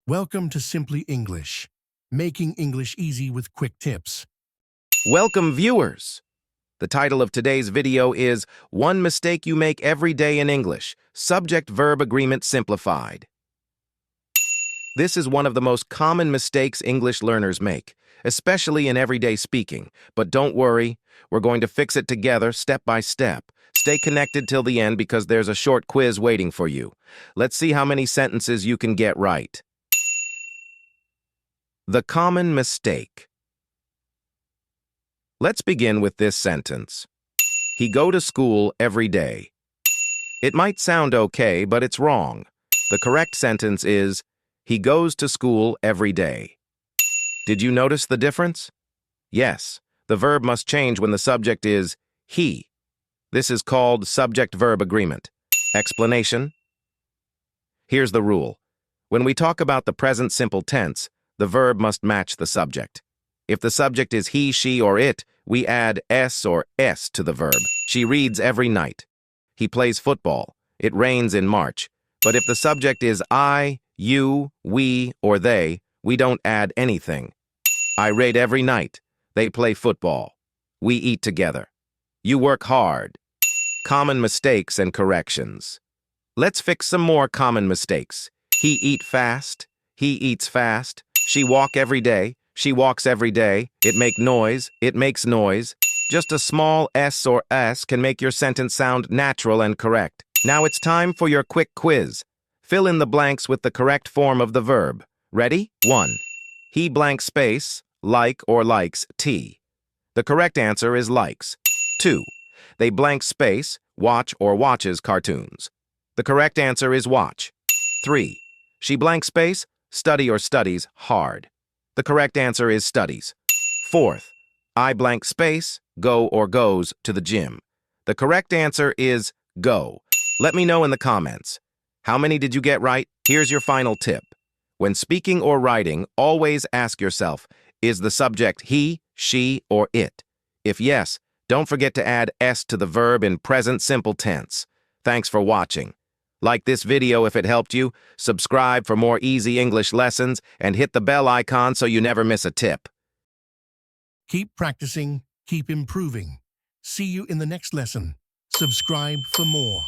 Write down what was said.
Welcome to Simply English, making English easy with quick tips. Welcome, viewers! The title of today's video is One Mistake You Make Every Day in English, Subject-Verb Agreement Simplified. This is one of the most common mistakes English learners make, especially in everyday speaking. But don't worry, we're going to fix it together step by step. Stay connected till the end because there's a short quiz waiting for you. Let's see how many sentences you can get right. The common mistake. Let's begin with this sentence. He go to school every day. It might sound okay, but it's wrong. The correct sentence is, he goes to school every day. Did you notice the difference? Yes, the verb must change when the subject is he. This is called subject-verb agreement. Explanation? Here's the rule. When we talk about the present simple tense, the verb must match the subject. If the subject is he, she, or it, we add s or s to the verb. She reads every night. He plays football. It rains in March. But if the subject is I, you, we, or they, we don't add anything. I read every night. They play football. We eat together. You work hard. Common mistakes and corrections. Let's fix some more common mistakes. He eat fast. He eats fast. She walk every day. She walks every day. It make noise. It makes noise. Just a small s or s can make your sentence sound natural and correct. Now it's time for your quick quiz. Fill in the blanks with the correct form of the verb. Ready? 1. He blank space, like or likes tea. The correct answer is likes. 2. They blank space, watch or watches cartoons. The correct answer is watch. 3. She blank space, study or studies hard. The correct answer is studies. 4th, I blank space, go or goes to the gym. The correct answer is go. Let me know in the comments. How many did you get right? Here's your final tip. When speaking or writing, always ask yourself, is the subject he, she, or it? If yes, don't forget to add s to the verb in present simple tense. Thanks for watching. Like this video if it helped you, subscribe for more easy English lessons, and hit the bell icon so you never miss a tip. Keep practicing, keep improving. See you in the next lesson. Subscribe for more.